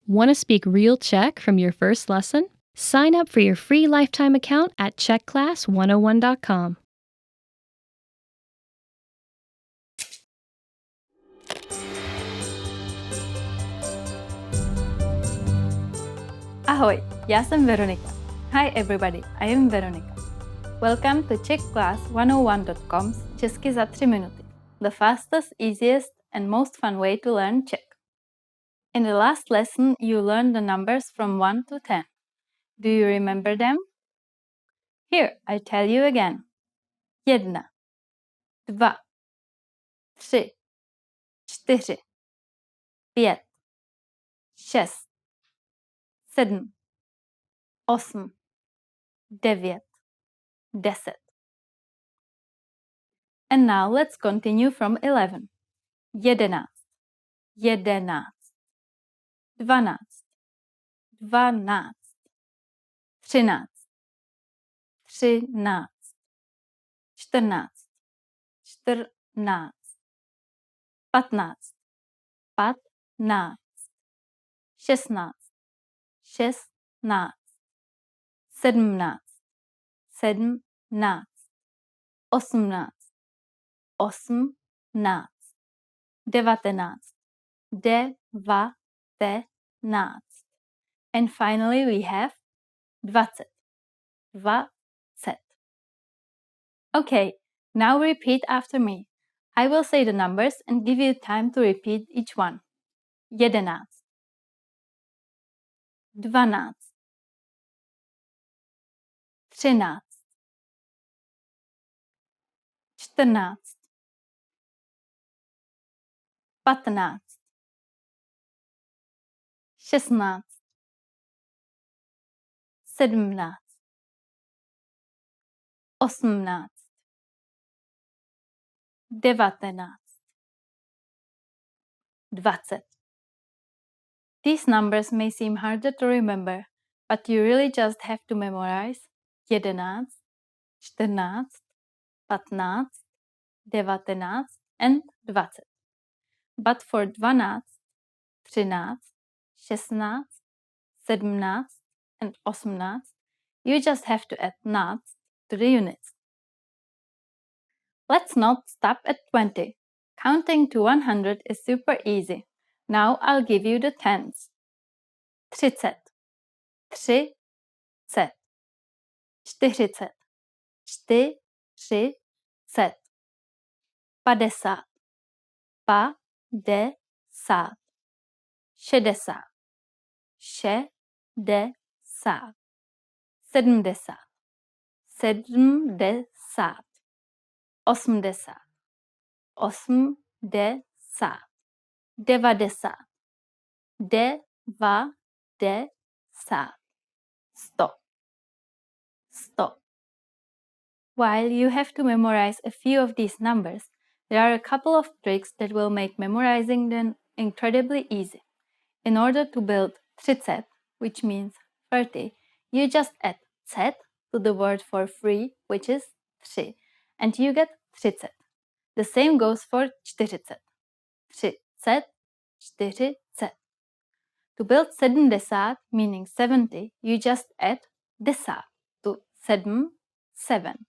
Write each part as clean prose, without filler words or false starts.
Want to speak real Czech from your first lesson? Sign up for your free lifetime account at czechclass101.com. Ahoj, já jsem Veronika. Hi everybody, I am Veronika. Welcome to czechclass101.com's Česky za 3 minuty, the fastest, easiest and most fun way to learn Czech. In the last lesson, you learned the numbers from 1 to 10. Do you remember them? Here, I tell you again. 1, 2, 3, 4, 5, 6, 7, 8, 9, 10. And now let's continue from 11. 11, 11, 12, 12, 13, 13, 14, 14, 15, 15, 16, 16, 17, 17, 18, 18, 19, 19. And finally we have 20, 20. Okay, now repeat after me. I will say the numbers and give you time to repeat each one. 11, 12, 13, 14, 15, 16, 17, 18, 19, 20. These numbers may seem harder to remember, but you really just have to memorize 11, 14, 15, 19 and 20. But for 12, 13, 16, 17 and 18, you just have to add knots to the units. Let's not stop at 20. Counting to 100 is super easy. Now I'll give you the tens. 30, 30, 40, 40, 50, 50, 60, 60, 70, 70, 80, 80, 90, 90, 100, 100. While you have to memorize a few of these numbers, there are a couple of tricks that will make memorizing them incredibly easy. In order to build 30, which means 30, you just add z to the word for free, which is 3, and you get 30. The same goes for 40. 30, 40. To build 70, meaning 70, you just add 10 to 7, 7.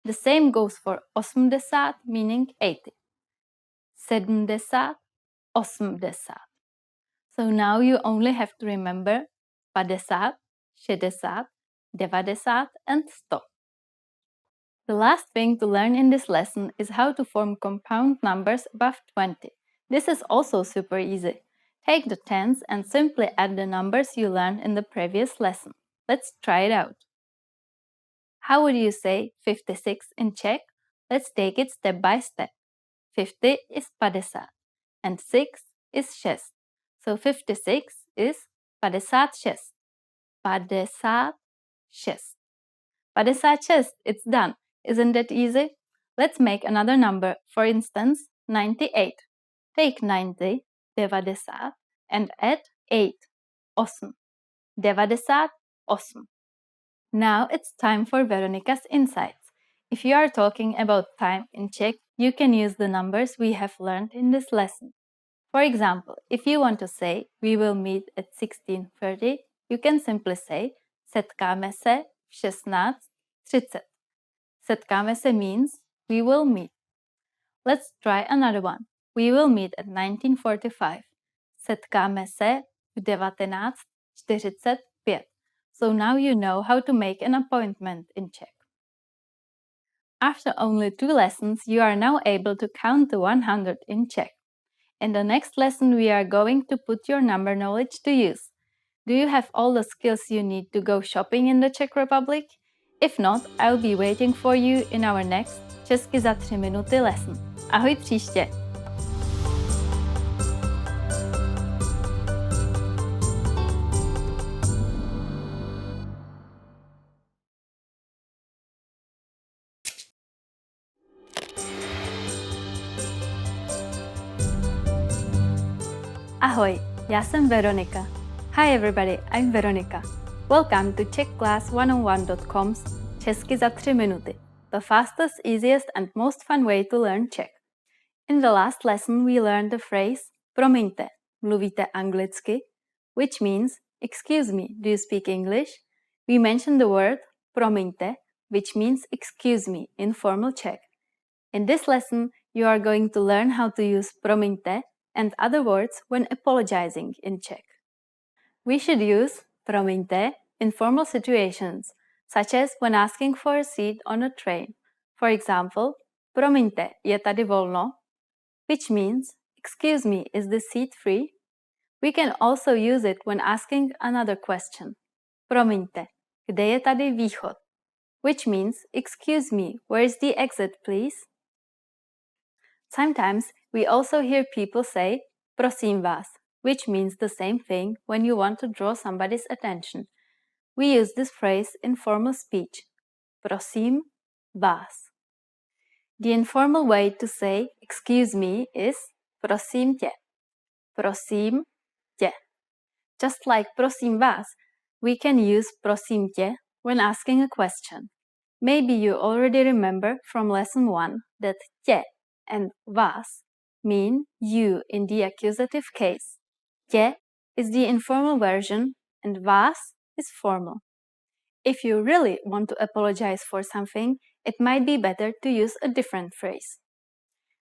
The same goes for 80, meaning 80. 70, 80. So now you only have to remember 50, 60, 90 and 100. The last thing to learn in this lesson is how to form compound numbers above 20. This is also super easy. Take the tens and simply add the numbers you learned in the previous lesson. Let's try it out. How would you say 56 in Czech? Let's take it step by step. 50 is 50 and 6 is 6. So 56 is 56. 56. 56, it's done. Isn't that easy? Let's make another number. For instance, 98. Take 90, 90 and add 8. 8. 98. Now it's time for Veronika's insights. If you are talking about time in Czech, you can use the numbers we have learned in this lesson. For example, if you want to say we will meet at 16:30, you can simply say setkáme se v 16:30. Setkáme se means we will meet. Let's try another one. We will meet at 19:45. Setkáme se v 19:45. So now you know how to make an appointment in Czech. After only 2 lessons, you are now able to count to 100 in Czech. In the next lesson, we are going to put your number knowledge to use. Do you have all the skills you need to go shopping in the Czech Republic? If not, I'll be waiting for you in our next Česky za 3 minuty lesson. Ahoj příště! Ahoj, já jsem Veronika. Hi everybody, I'm Veronika. Welcome to CzechClass101.com's Česky za 3 minuty, the fastest, easiest and most fun way to learn Czech. In the last lesson we learned the phrase promiňte, mluvíte anglicky, which means excuse me, do you speak English? We mentioned the word promiňte, which means excuse me in formal Czech. In this lesson, you are going to learn how to use promiňte and other words when apologizing in Czech. We should use promiňte in formal situations, such as when asking for a seat on a train. For example, promiňte, je tady volno? Which means, excuse me, is the seat free? We can also use it when asking another question. Promiňte, kde je tady východ? Which means, excuse me, where is the exit, please? Sometimes we also hear people say prosím vás, which means the same thing when you want to draw somebody's attention. We use this phrase in formal speech. Prosím vás. The informal way to say excuse me is prosím tě. Prosím tě. Just like prosím vás, we can use prosím tě when asking a question. Maybe you already remember from lesson 1 that tě and vás mean you in the accusative case. Tě is the informal version and vás is formal. If you really want to apologize for something, it might be better to use a different phrase.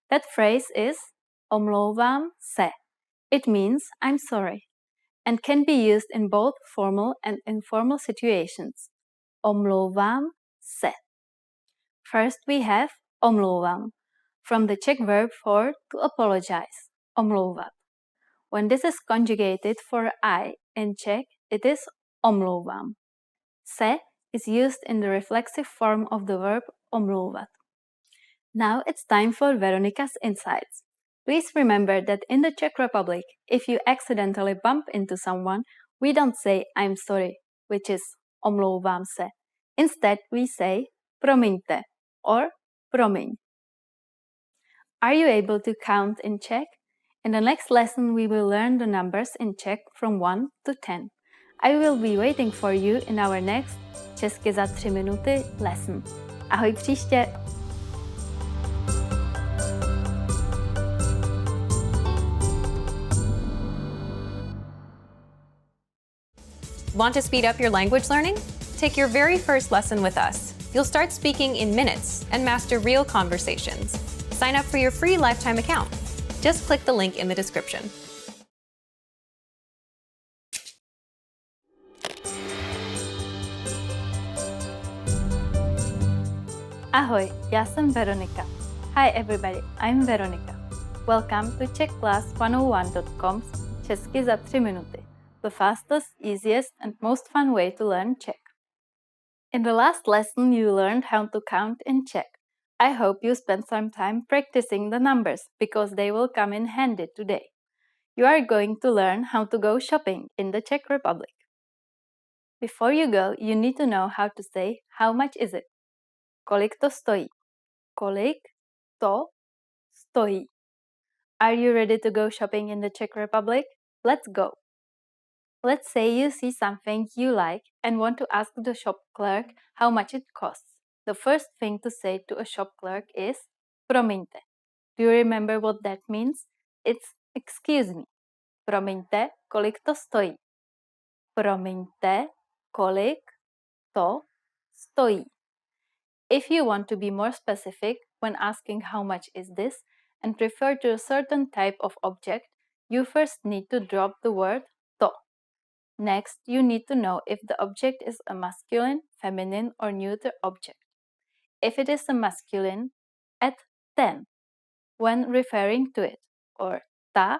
That phrase is omlouvám se. It means I'm sorry and can be used in both formal and informal situations. Omlouvám se. First we have omlouvám, from the Czech verb for to apologize, omlouvat. When this is conjugated for I in Czech, it is omlouvám. Se is used in the reflexive form of the verb omlouvat. Now it's time for Veronika's insights. Please remember that in the Czech Republic, if you accidentally bump into someone, we don't say I'm sorry, which is omlouvám se. Instead, we say promiňte or promiň. Are you able to count in Czech? In the next lesson, we will learn the numbers in Czech from 1 to 10. I will be waiting for you in our next Česky za 3 minuty lesson. Ahoj příště! Want to speed up your language learning? Take your very first lesson with us. You'll start speaking in minutes and master real conversations. Sign up for your free lifetime account. Just click the link in the description. Ahoj, já jsem Veronika. Hi everybody, I'm Veronika. Welcome to CzechClass101.com's Česky za 3 minuty, the fastest, easiest and most fun way to learn Czech. In the last lesson you learned how to count in Czech. I hope you spent some time practicing the numbers because they will come in handy today. You are going to learn how to go shopping in the Czech Republic. Before you go, you need to know how to say how much is it. Kolik to stojí? Kolik to stojí? Are you ready to go shopping in the Czech Republic? Let's go! Let's say you see something you like and want to ask the shop clerk how much it costs. The first thing to say to a shop clerk is promiňte. Do you remember what that means? It's Excuse me. Promiňte, kolik to stojí. Promiňte, kolik to stojí. If you want to be more specific when asking how much is this and refer to a certain type of object, you first need to drop the word to. Next, you need to know if the object is a masculine, feminine, or neuter object. If it is a masculine, add ten when referring to it, or ta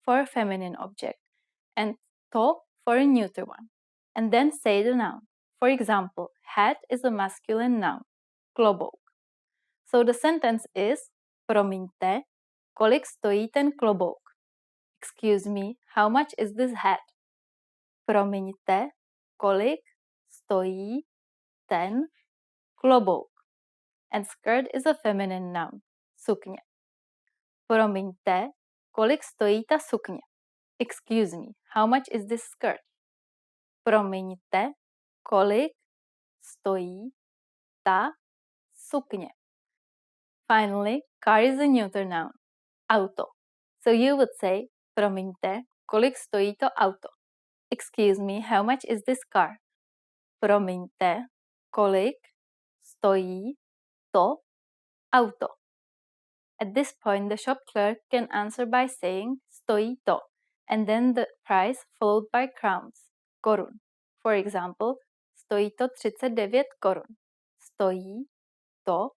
for a feminine object, and to for a neuter one, and then say the noun. For example, hat is a masculine noun, klobouk. So the sentence is, promiňte, kolik stojí ten klobouk? Excuse me, how much is this hat? Promiňte, kolik stojí ten klobouk? And skirt is a feminine noun, sukně. Promiňte, kolik stojí ta sukně? Excuse me, how much is this skirt? Promiňte, kolik stojí ta sukně? Finally, car is a neuter noun, auto. So you would say, promiňte, kolik stojí to auto? Excuse me, how much is this car? Promiňte, kolik stojí to auto? At this point, the shop clerk can answer by saying stojí to, and then the price followed by crowns, korun. For example, stojí to 39 korun. Stojí to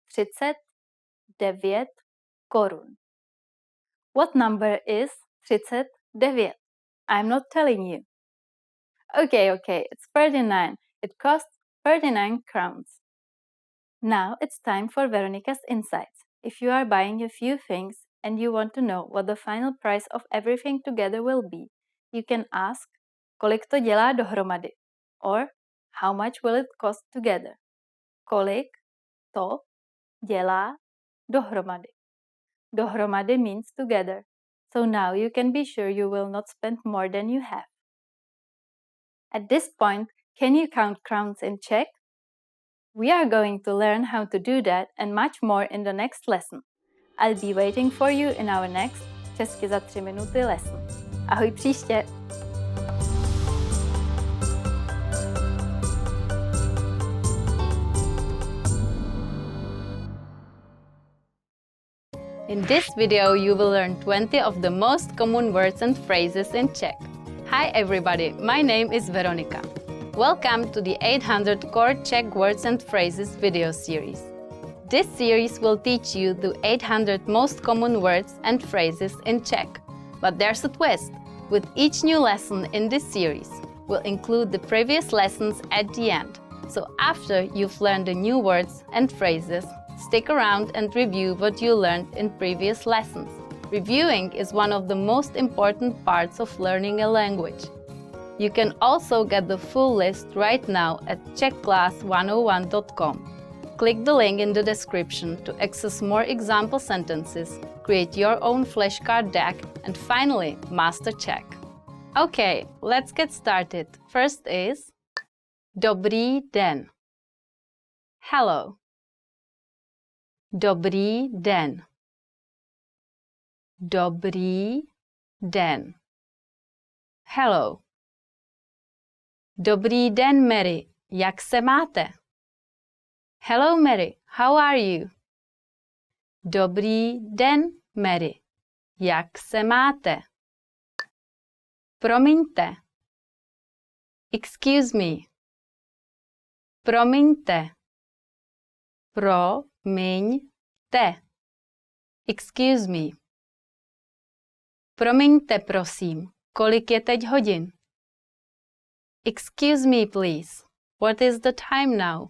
39 korun. What number is 39? I'm not telling you. Okay, it's 39. It costs 39 crowns. Now it's time for Veronica's insights. If you are buying a few things and you want to know what the final price of everything together will be, you can ask, kolik to dělá dohromady? Or, how much will it cost together? Kolik to dělá dohromady? Dohromady means together. So now you can be sure you will not spend more than you have. At this point, can you count crowns in Czech? We are going to learn how to do that and much more in the next lesson. I'll be waiting for you in our next Česky za 3 minuty lesson. Ahoj příště! In this video, you will learn 20 of the most common words and phrases in Czech. Hi everybody, my name is Veronika. Welcome to the 800 Core Czech Words and Phrases video series. This series will teach you the 800 most common words and phrases in Czech. But there's a twist. With each new lesson in this series, we'll include the previous lessons at the end. So after you've learned the new words and phrases, stick around and review what you learned in previous lessons. Reviewing is one of the most important parts of learning a language. You can also get the full list right now at czechclass101.com. Click the link in the description to access more example sentences, create your own flashcard deck, and finally, master Czech. Okay, let's get started. First is Dobrý den. Hello. Dobrý den. Dobrý den. Hello. Dobrý den, Mary. Jak se máte? Hello, Mary. How are you? Dobrý den, Mary. Jak se máte? Promiňte. Excuse me. Promiňte. Promiňte. Excuse me. Promiňte, prosím. Kolik je teď hodin? Excuse me, please. What is the time now?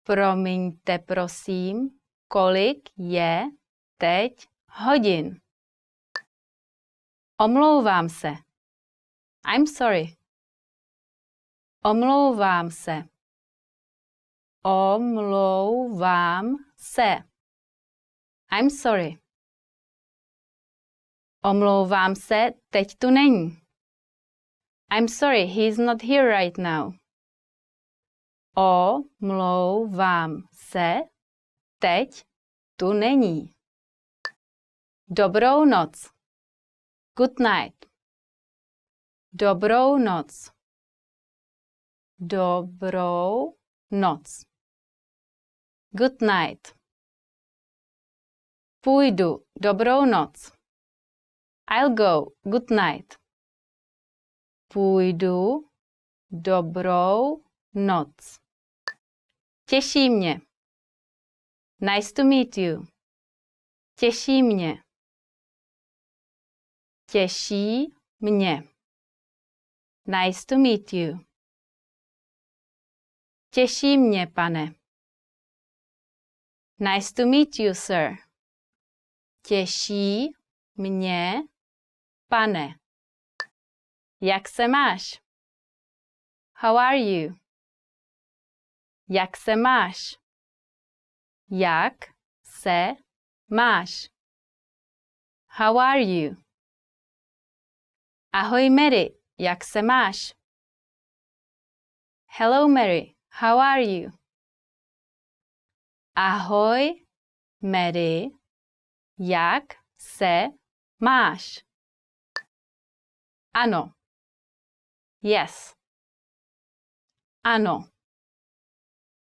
Promiňte, prosím. Kolik je teď hodin? Omlouvám se. I'm sorry. Omlouvám se. Omlouvám se. I'm sorry. Omlouvám se, teď tu není. I'm sorry, he's not here right now. Omlouvám se, teď tu není. Dobrou noc. Good night. Dobrou noc. Dobrou noc. Good night. Půjdu. Dobrou noc. I'll go. Good night. Půjdu. Dobrou noc. Těší mě. Nice to meet you. Těší mě. Těší mě. Nice to meet you. Těší mě, pane. Nice to meet you, sir. Těší mě, pane. Jak se máš? How are you? Jak se máš? Jak se máš? How are you? Ahoj, Mary. Jak se máš? Hello, Mary. How are you? Ahoj, Mary. Jak se máš? Ano. Yes. Ano.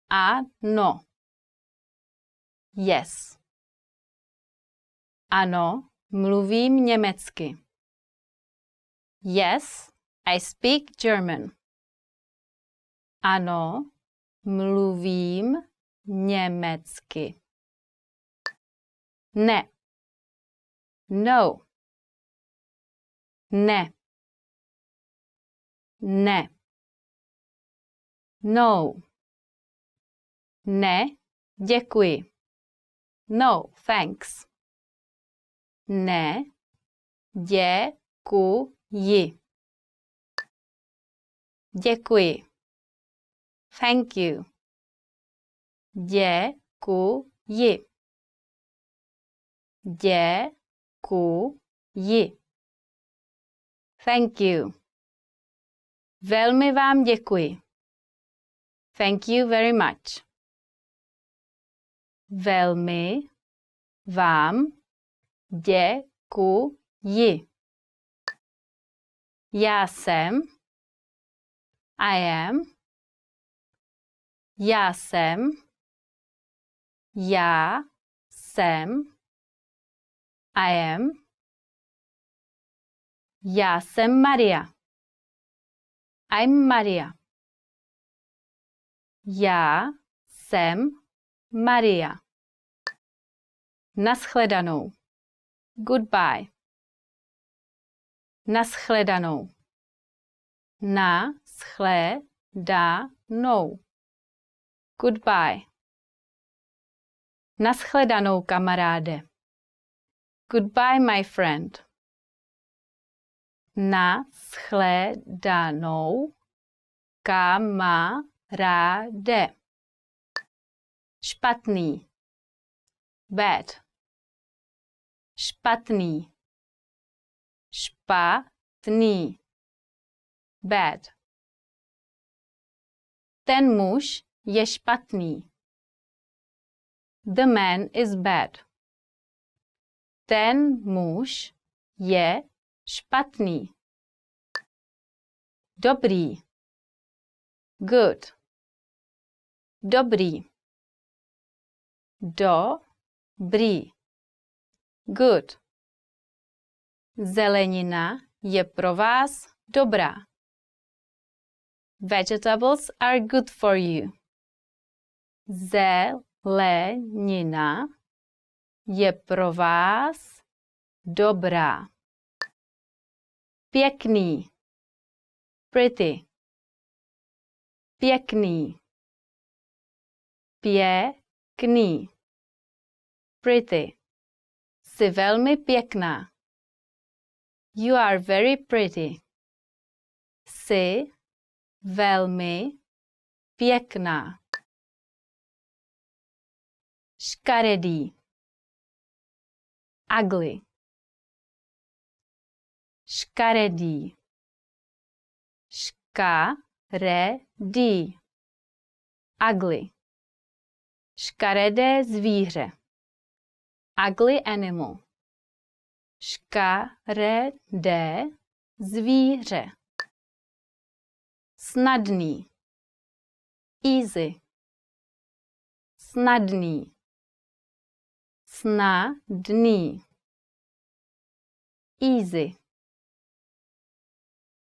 Ano. Yes. Ano, mluvím německy. Yes, I speak German. Ano, mluvím německy. Ne. No. Ne. Ne. No. Ne, děkuji. No, thanks. Ne, děkuji. Děkuji. Thank you. Děkuji. Děkuji. Thank you. Velmi vám děkuji. Thank you very much. Velmi vám děkuji. Já jsem. I am. Já jsem. Já jsem. I am. Já jsem Maria. I'm Maria. Já jsem Maria. Naschledanou. Goodbye. Naschledanou. Naschledanou. Goodbye. Naschledanou, kamaráde. Goodbye, my friend. Naschledanou, kamaráde. Špatný. Bad. Špatný. Špatný. Bad. Ten muž je špatný. The man is bad. Ten muž je špatný. Dobrý. Good. Dobrý. Dobrý. Good. Zelenina je pro vás dobrá. Vegetables are good for you. Zelenina je pro vás dobrá. Pěkný. Pretty. Pěkný. Pěkný. Pretty. Jsi velmi pěkná. You are very pretty. Jsi velmi pěkná. Škaredý. Ugly. Škaredý. Škaredý. Ugly. Škaredé zvíře. Ugly animal. škaredé zvíře. Snadný. Easy. Snadný. Snadný. Easy.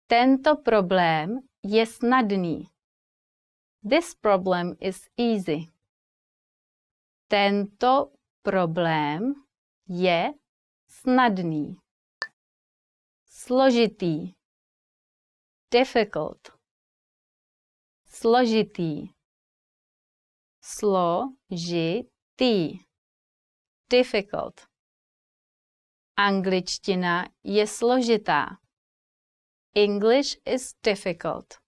Tento problém je snadný. This problem is easy. Tento problém je snadný. Složitý. Difficult. Složitý. Složitý. Difficult. Angličtina je složitá. English is difficult.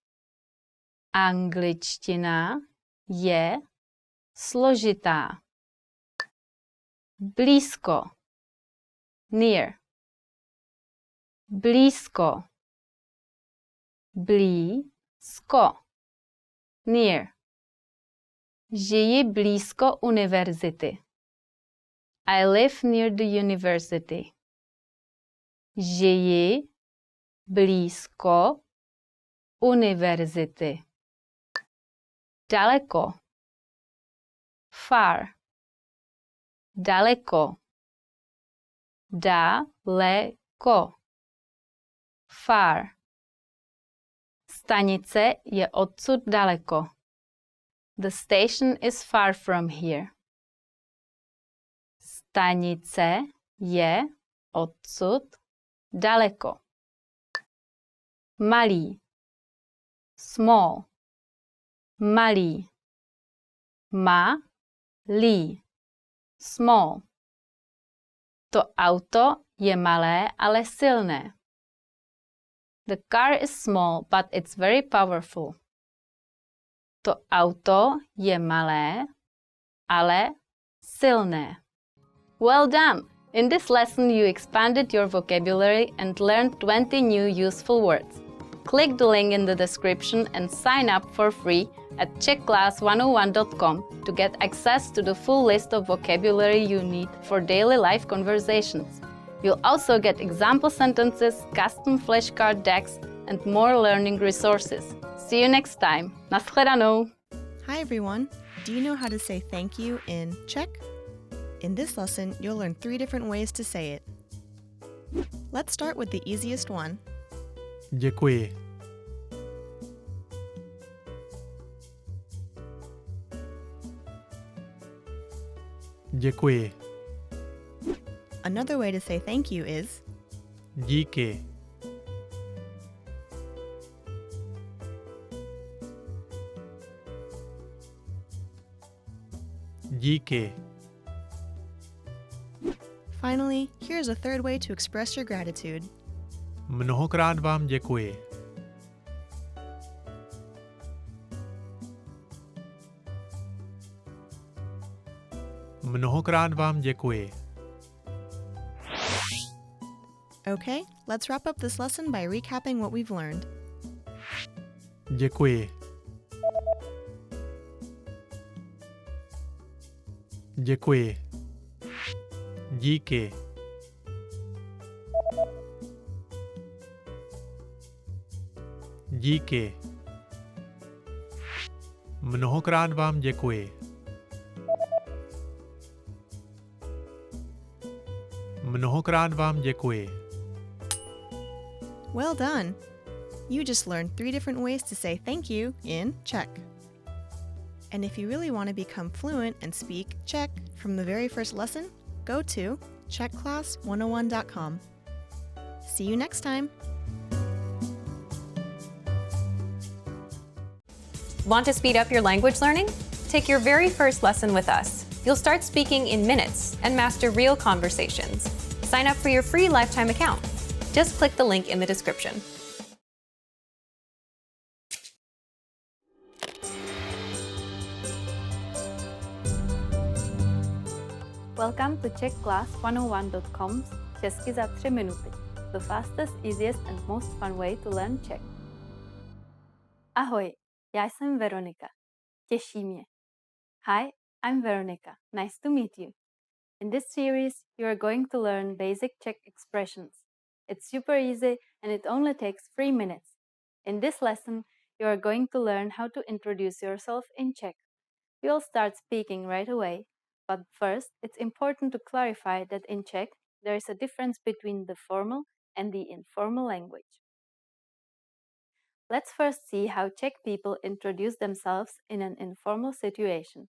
Angličtina je složitá. Blízko. Near. Blízko. Blízko. Near. Žiji blízko univerzity. I live near the university. Žiji blízko univerzity. Daleko. Far. Daleko. Daleko. Far. Stanice je odsud daleko. The station is far from here. Stanice je odsud daleko. Malý. Small. Malý. Malý. Small. To auto je malé, ale silné. The car is small, but it's very powerful. To auto je malé, ale silné. Well done! In this lesson, you expanded your vocabulary and learned 20 new useful words. Click the link in the description and sign up for free at czechclass101.com to get access to the full list of vocabulary you need for daily life conversations. You'll also get example sentences, custom flashcard decks, and more learning resources. See you next time. Naschledanou! Hi everyone! Do you know how to say thank you in Czech? In this lesson, you'll learn 3 different ways to say it. Let's start with the easiest one. Děkuji. Děkuji. Another way to say thank you is Díky. Díky. Finally, here's a third way to express your gratitude. Mnohokrát vám děkuji. Mnohokrát vám děkuji. Okay, let's wrap up this lesson by recapping what we've learned. Děkuji. Děkuji. Díky. Díky. Mnohokrát vám děkuji. Mnohokrát vám děkuji. Well done! You just learned 3 different ways to say thank you in Czech. And if you really want to become fluent and speak Czech from the very first lesson, go to czechclass101.com. See you next time! Want to speed up your language learning? Take your very first lesson with us. You'll start speaking in minutes and master real conversations. Sign up for your free lifetime account. Just click the link in the description. Welcome to czechclass101.com's Česky za 3 minuty, the fastest, easiest and most fun way to learn Czech. Ahoj, já jsem Veronika. Těší mě. Hi, I'm Veronika. Nice to meet you. In this series, you are going to learn basic Czech expressions. It's super easy and it only takes 3 minutes. In this lesson, you are going to learn how to introduce yourself in Czech. You'll start speaking right away, but first, it's important to clarify that in Czech, there is a difference between the formal and the informal language. Let's first see how Czech people introduce themselves in an informal situation.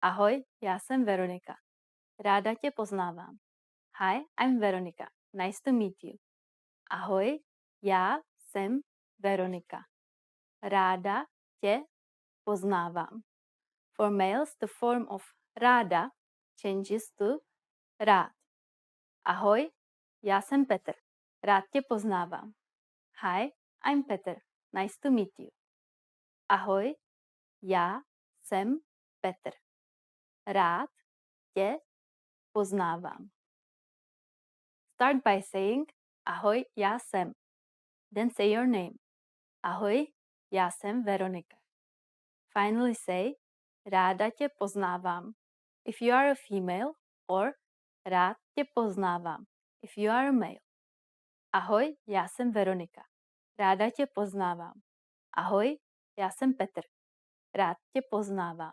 Ahoj, já jsem Veronika. Ráda tě poznávám. Hi, I'm Veronika. Nice to meet you. Ahoj, já jsem Veronika. Ráda tě poznávám. For males, the form of ráda changes to rád. Ahoj, já jsem Petr. Rád tě poznávám. Hi, I'm Petr. Nice to meet you. Ahoj, já jsem Petr. Rád tě poznávám. Start by saying ahoj, já jsem. Then say your name. Ahoj, já jsem Veronika. Finally say ráda tě poznávám if you are a female or rád tě poznávám if you are a male. Ahoj, já jsem Veronika. Ráda tě poznávám. Ahoj, já jsem Petr. Rád tě poznávám.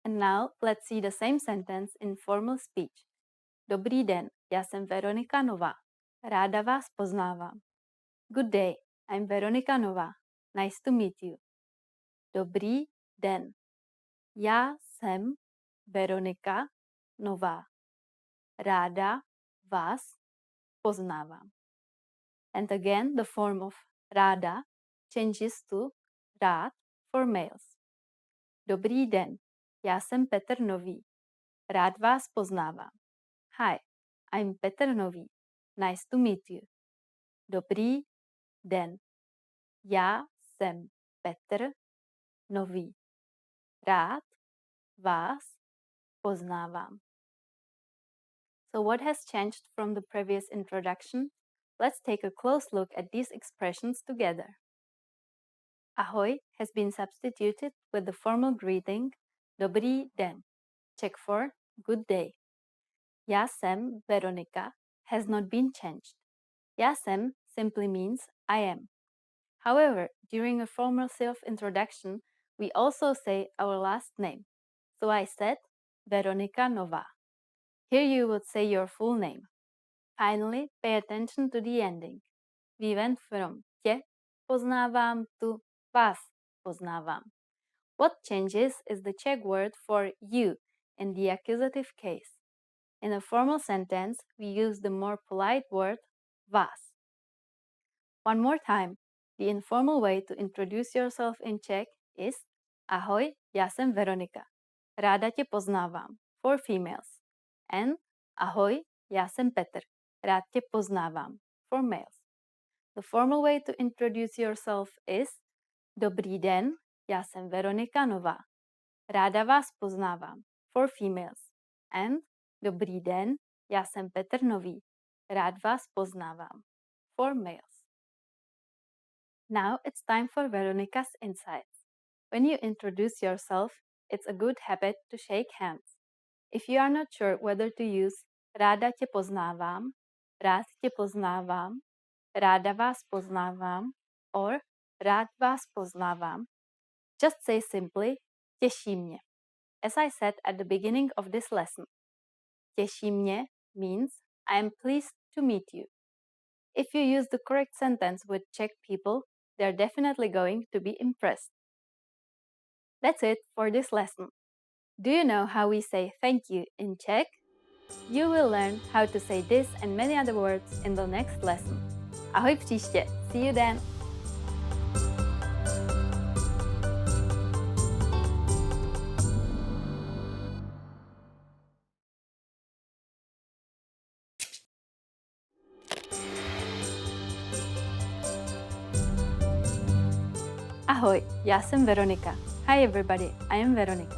And now let's see the same sentence in formal speech. Dobrý den, já jsem Veronika Nová. Ráda vás poznávám. Good day, I'm Veronika Nová. Nice to meet you. Dobrý den. Já jsem Veronika Nová. Ráda vás poznávám. And again, the form of ráda changes to rád for males. Dobrý den. Já jsem Petr Nový. Rád vás poznávám. Hi, I'm Petr Nový. Nice to meet you. Dobrý den. Já jsem Petr Nový. Rád vás poznávám. So what has changed from the previous introduction? Let's take a close look at these expressions together. Ahoj has been substituted with the formal greeting Dobrý den, Czech for good day. Já jsem Veronika has not been changed. Já jsem simply means I am. However, during a formal self-introduction, we also say our last name. So I said Veronika Nová. Here you would say your full name. Finally, pay attention to the ending. We went from tě poznávám to vás poznávám. What changes is the Czech word for you in the accusative case. In a formal sentence, we use the more polite word vás. One more time, the informal way to introduce yourself in Czech is Ahoj, já jsem Veronika. Ráda tě poznávám, for females. And Ahoj, já jsem Petr. Rád tě poznávám, for males. The formal way to introduce yourself is Dobrý den, já jsem Veronika Nová. Ráda vás poznávám, for females. And Dobrý den, já jsem Petr Nový. Rád vás poznávám, for males. Now it's time for Veronika's insights. When you introduce yourself, it's a good habit to shake hands. If you are not sure whether to use ráda tě poznávám, rád tě poznávám, ráda vás poznávám, or rád vás poznávám, just say simply těší mě. As I said at the beginning of this lesson, těší mě means I am pleased to meet you. If you use the correct sentence with Czech people, they're definitely going to be impressed. That's it for this lesson. Do you know how we say thank you in Czech? You will learn how to say this and many other words in the next lesson. Ahoj příště. See you then. Ahoj, já jsem Veronika. Hi everybody, I am Veronika.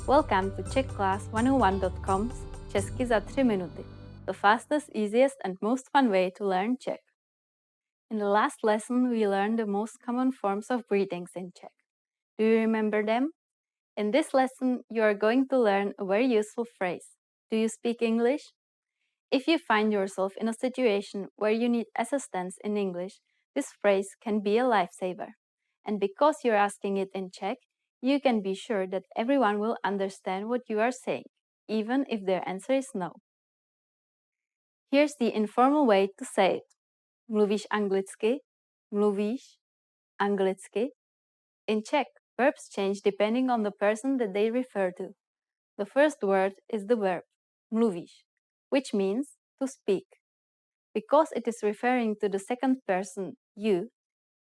Welcome to czechclass101.com's Česky za 3 minuty, the fastest, easiest and most fun way to learn Czech. In the last lesson, we learned the most common forms of greetings in Czech. Do you remember them? In this lesson, you are going to learn a very useful phrase. Do you speak English? If you find yourself in a situation where you need assistance in English, this phrase can be a lifesaver. And because you're asking it in Czech, you can be sure that everyone will understand what you are saying, even if their answer is no. Here's the informal way to say it. Mluvíš anglicky? Mluvíš anglicky? In Czech, verbs change depending on the person that they refer to. The first word is the verb mluvíš, which means to speak. Because it is referring to the second person, you,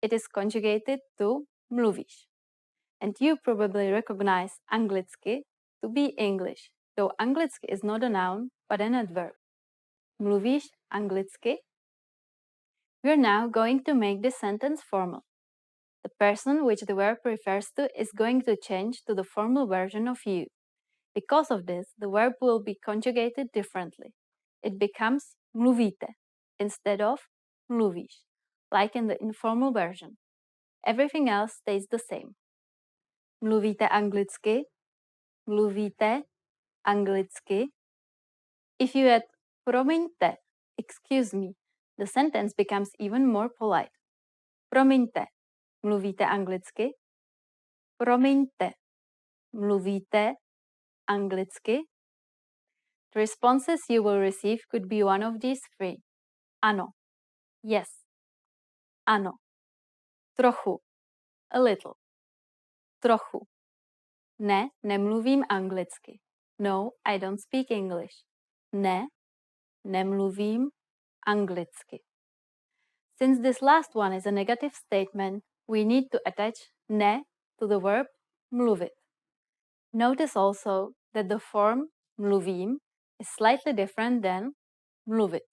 it is conjugated to mluvíš. And you probably recognize anglicky to be English, though anglicky is not a noun but an adverb. Mluvíš anglicky? We're now going to make this sentence formal. The person which the verb refers to is going to change to the formal version of you. Because of this, the verb will be conjugated differently. It becomes mluvíte instead of mluvíš, like in the informal version. Everything else stays the same. Mluvíte anglicky? Mluvíte anglicky? If you add promiňte, excuse me, the sentence becomes even more polite. Promiňte, mluvíte anglicky? Promiňte, mluvíte anglicky? The responses you will receive could be one of these three. Ano, yes, ano. Trochu, a little. Trochu. Ne, nemluvím anglicky. No, I don't speak English. Ne, nemluvím anglicky. Since this last one is a negative statement, we need to attach ne to the verb mluvit. Notice also that the form mluvím is slightly different than mluvit.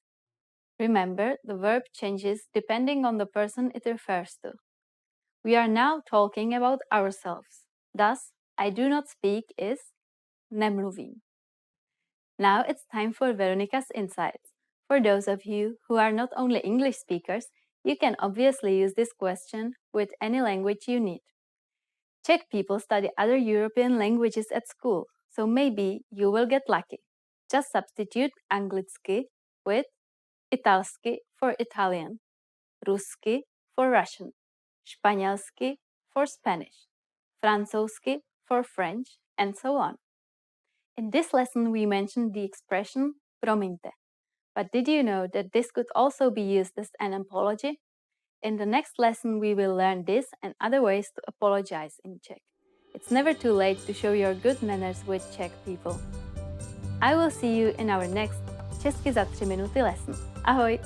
Remember, the verb changes depending on the person it refers to. We are now talking about ourselves. Thus, I do not speak is nemluvím. Now it's time for Veronica's insights. For those of you who are not only English speakers, you can obviously use this question with any language you need. Czech people study other European languages at school, so maybe you will get lucky. Just substitute anglicky with italsky for Italian, rusky for Russian, španělsky for Spanish, francouzsky for French, and so on. In this lesson, we mentioned the expression promiňte. But did you know that this could also be used as an apology? In the next lesson, we will learn this and other ways to apologize in Czech. It's never too late to show your good manners with Czech people. I will see you in our next Česky za 3 minuty lesson. Ahoj!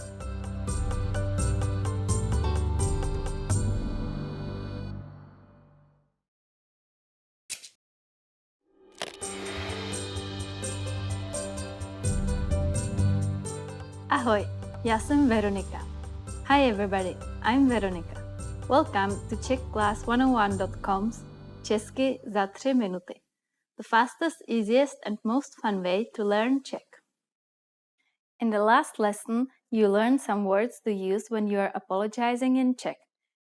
Ahoj, já jsem Veronika. Hi everybody, I'm Veronika. Welcome to CzechClass101.com's Česky za 3 minuty, the fastest, easiest and most fun way to learn Czech. In the last lesson, you learned some words to use when you are apologizing in Czech,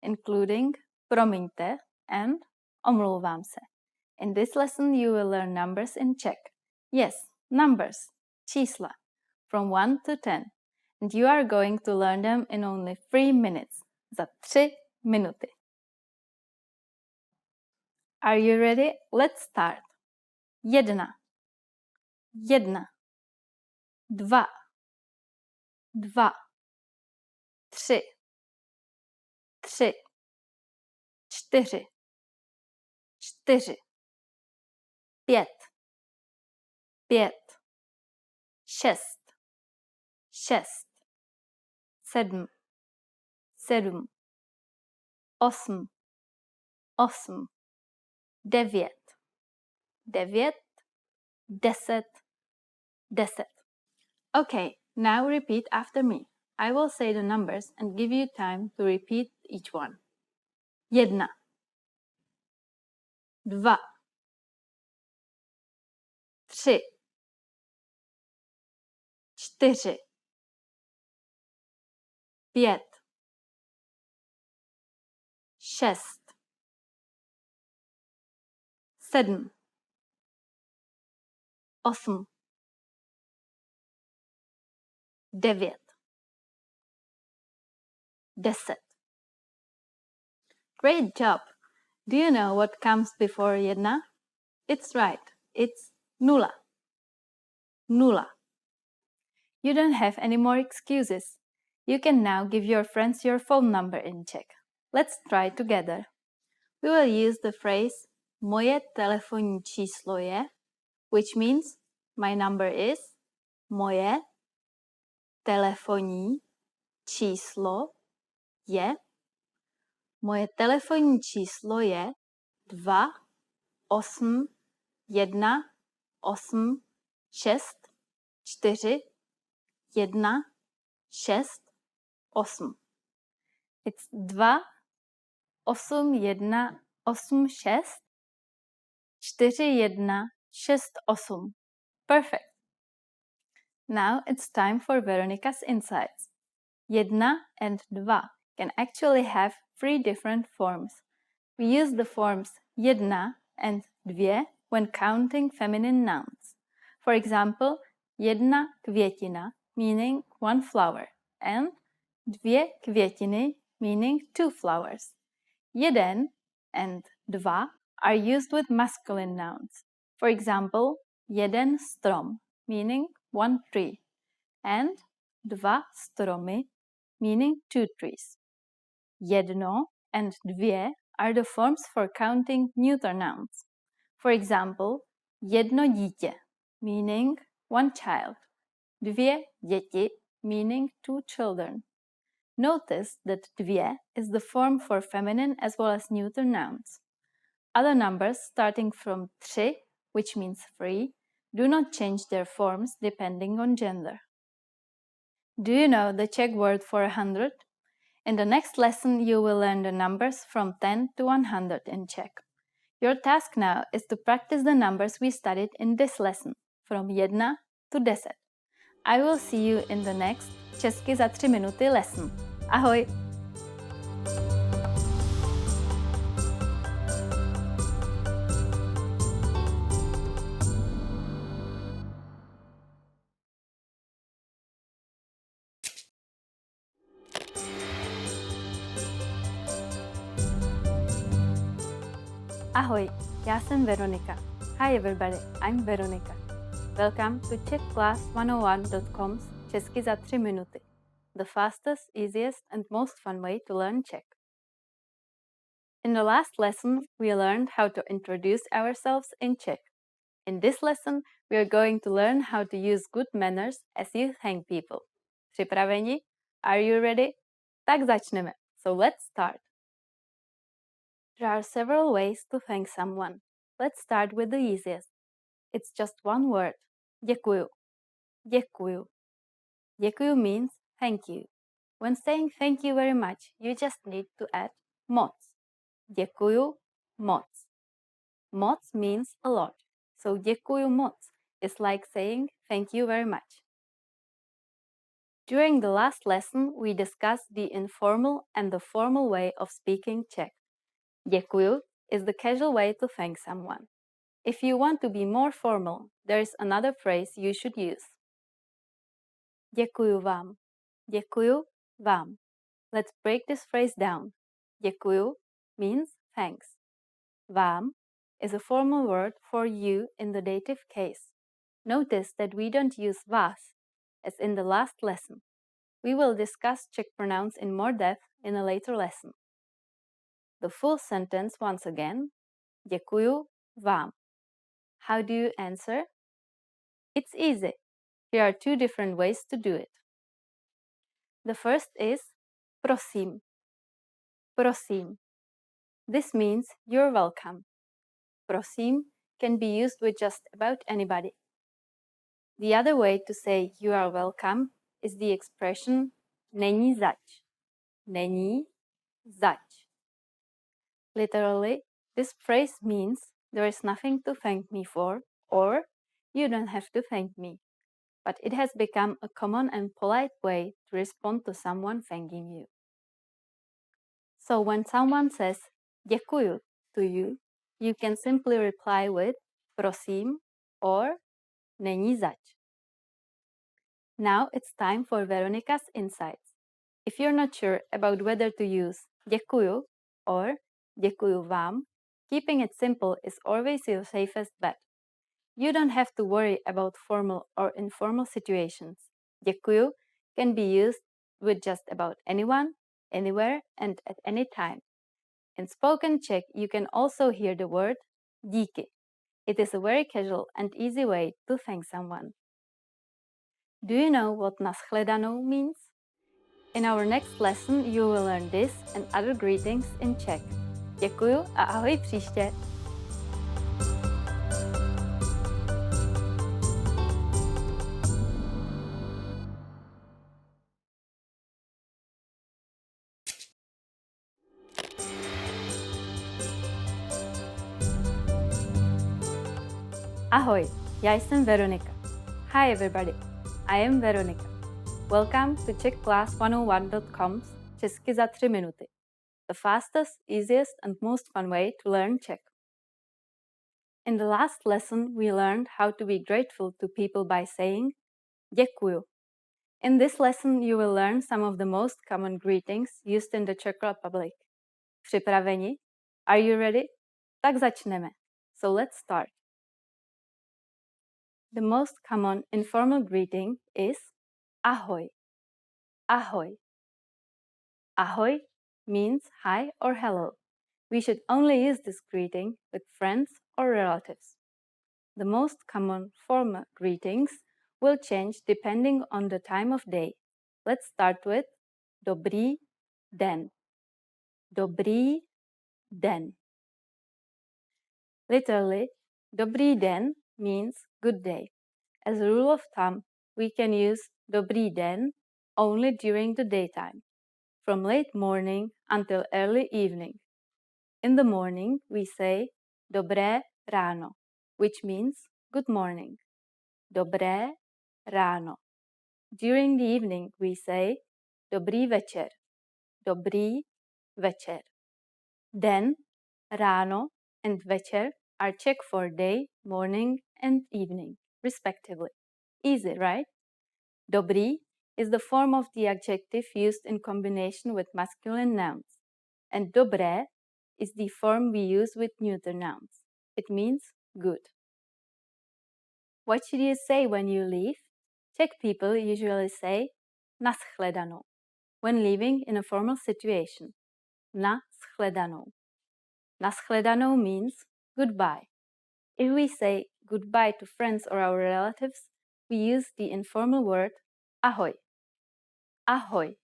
including promiňte and omlouvám se. In this lesson, you will learn numbers in Czech. Yes, numbers, čísla, from 1 to 10. And you are going to learn them in only 3 minutes, za 3 minuty. Are you ready? Let's start. 1, 1, 2, 2, 3, 3, 4, 4, 5, 5, 6, 6, 7, 7, 8, 8, 9, 9, 10, 10. Okay, now repeat after me. I will say the numbers and give you time to repeat each one. 1, 2, 3, 4, 5, 6, 7, 8, 9. 10. Great job! Do you know what comes before jedna? It's right. It's nula. Nula. You don't have any more excuses. You can now give your friends your phone number in Czech. Let's try together. We will use the phrase moje telefonní číslo je, which means my number is, moje telefonní číslo je, moje telefonní číslo je 2 8 1 8 6 4 1 6 8. It's 2 8 1 8 6 4 1 6 8. Perfect. Now it's time for Veronica's insights. Jedna and dva can actually have 3 different forms. We use the forms jedna and dvě when counting feminine nouns. For example, jedna květina, meaning 1 flower, and dvě květiny, meaning 2 flowers. Jeden and dva are used with masculine nouns. For example, jeden strom, meaning 1 tree, and dva stromy, meaning 2 trees. Jedno and dvě are the forms for counting neuter nouns. For example, jedno dítě, meaning 1 child. Dvě děti, meaning 2 children. Notice that dvě is the form for feminine as well as neuter nouns. Other numbers starting from 3, which means 3, do not change their forms depending on gender. Do you know the Czech word for 100? In the next lesson, you will learn the numbers from 10 to 100 in Czech. Your task now is to practice the numbers we studied in this lesson, from 1 to 10. I will see you in the next Česky za 3 minuty lesson. Ahoj! Ahoj, já jsem Veronika. Hi everybody, I'm Veronika. Welcome to CzechClass101.com's Česky za 3 minuty, the fastest, easiest and most fun way to learn Czech. In the last lesson, we learned how to introduce ourselves in Czech. In this lesson, we are going to learn how to use good manners as you thank people. Připraveni? Are you ready? Tak začneme. So let's start. There are several ways to thank someone. Let's start with the easiest. It's just one word. Děkuju. Děkuju. Děkuju means thank you. When saying thank you very much, you just need to add moc. Děkuju moc. Moc means a lot. So děkuju moc is like saying thank you very much. During the last lesson, we discussed the informal and the formal way of speaking Czech. Děkuju is the casual way to thank someone. If you want to be more formal, there is another phrase you should use. Děkuju vám. Děkuju vám. Let's break this phrase down. Děkuju means thanks. Vám is a formal word for you in the dative case. Notice that we don't use vás, as in the last lesson. We will discuss Czech pronouns in more depth in a later lesson. The full sentence once again. Děkuju vám. How do you answer? It's easy. Here are 2 different ways to do it. The first is prosím. Prosím. This means you're welcome. Prosím can be used with just about anybody. The other way to say you are welcome is the expression není zač. Není zač. Literally, this phrase means there is nothing to thank me for, or you don't have to thank me. But it has become a common and polite way to respond to someone thanking you. So when someone says děkuju to you, you can simply reply with prosím or není zač. Now it's time for Veronica's insights. If you're not sure about whether to use děkuju or děkuju vám, keeping it simple is always your safest bet. You don't have to worry about formal or informal situations. Děkuju can be used with just about anyone, anywhere, and at any time. In spoken Czech, you can also hear the word díky. It is a very casual and easy way to thank someone. Do you know what nashledanou means? In our next lesson, you will learn this and other greetings in Czech. Děkuju a ahoj příště! Ahoj, já jsem Veronika. Hi everybody, I am Veronika. Welcome to CzechClass101.com's Česky za 3 minuty, the fastest, easiest and most fun way to learn Czech. In the last lesson, we learned how to be grateful to people by saying děkuju. In this lesson, you will learn some of the most common greetings used in the Czech Republic. Připraveni? Are you ready? Tak začneme. So let's start. The most common informal greeting is ahoj. Ahoj. Ahoj means hi or hello. We should only use this greeting with friends or relatives. The most common formal greetings will change depending on the time of day. Let's start with dobrý den. Dobrý den. Literally, dobrý den means good day. As a rule of thumb, we can use dobrý den only during the daytime, from late morning until early evening. In the morning, we say dobré ráno, which means good morning. Dobré ráno. During the evening, we say dobrý večer. Dobrý večer. Den, ráno, and večer are Czech for day, morning, and evening, respectively. Easy, right? Dobrý is the form of the adjective used in combination with masculine nouns, and dobré is the form we use with neuter nouns. It means good. What should you say when you leave? Czech people usually say nashledanou when leaving in a formal situation. Nashledanou. Nashledanou means goodbye. If we say goodbye to friends or our relatives, we use the informal word ahoj. Ahoj.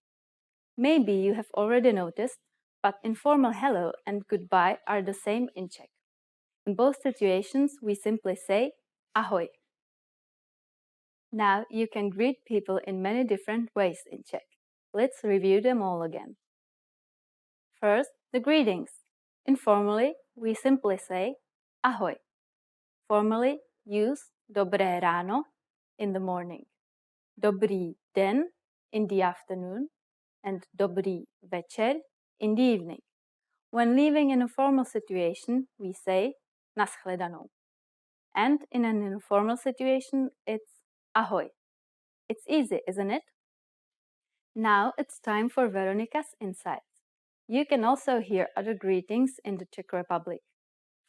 Maybe you have already noticed, but informal hello and goodbye are the same in Czech. In both situations, we simply say ahoj. Now you can greet people in many different ways in Czech. Let's review them all again. First, the greetings. Informally, we simply say ahoj. Formally, use dobré ráno in the morning, dobrý den in the afternoon, and dobrý večer in the evening. When leaving in a formal situation, we say nashledanou. And in an informal situation, it's ahoj. It's easy, isn't it? Now it's time for Veronica's insights. You can also hear other greetings in the Czech Republic.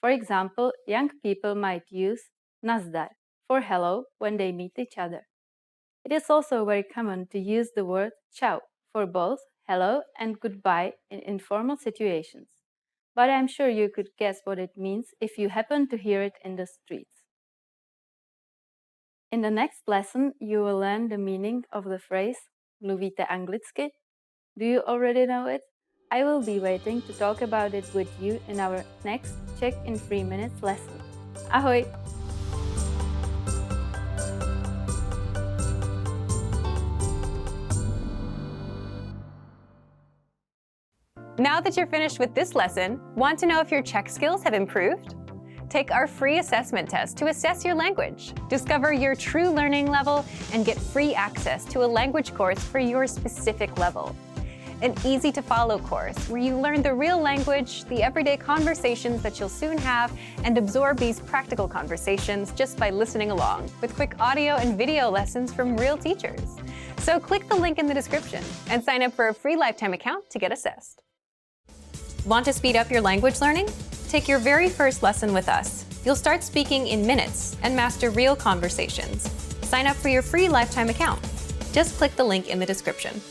For example, young people might use nazdar for hello when they meet each other. It is also very common to use the word čau for both hello and goodbye in informal situations. But I'm sure you could guess what it means if you happen to hear it in the streets. In the next lesson, you will learn the meaning of the phrase mluvíte anglicky? Do you already know it? I will be waiting to talk about it with you in our next Czech in 3 minutes lesson. Ahoj! Now that you're finished with this lesson, want to know if your Czech skills have improved? Take our free assessment test to assess your language, discover your true learning level, and get free access to a language course for your specific level. an easy-to-follow course where you learn the real language, the everyday conversations that you'll soon have, and absorb these practical conversations just by listening along, with quick audio and video lessons from real teachers. So click the link in the description and sign up for a free lifetime account to get assessed. Want to speed up your language learning? Take your very first lesson with us. You'll start speaking in minutes and master real conversations. Sign up for your free lifetime account. Just click the link in the description.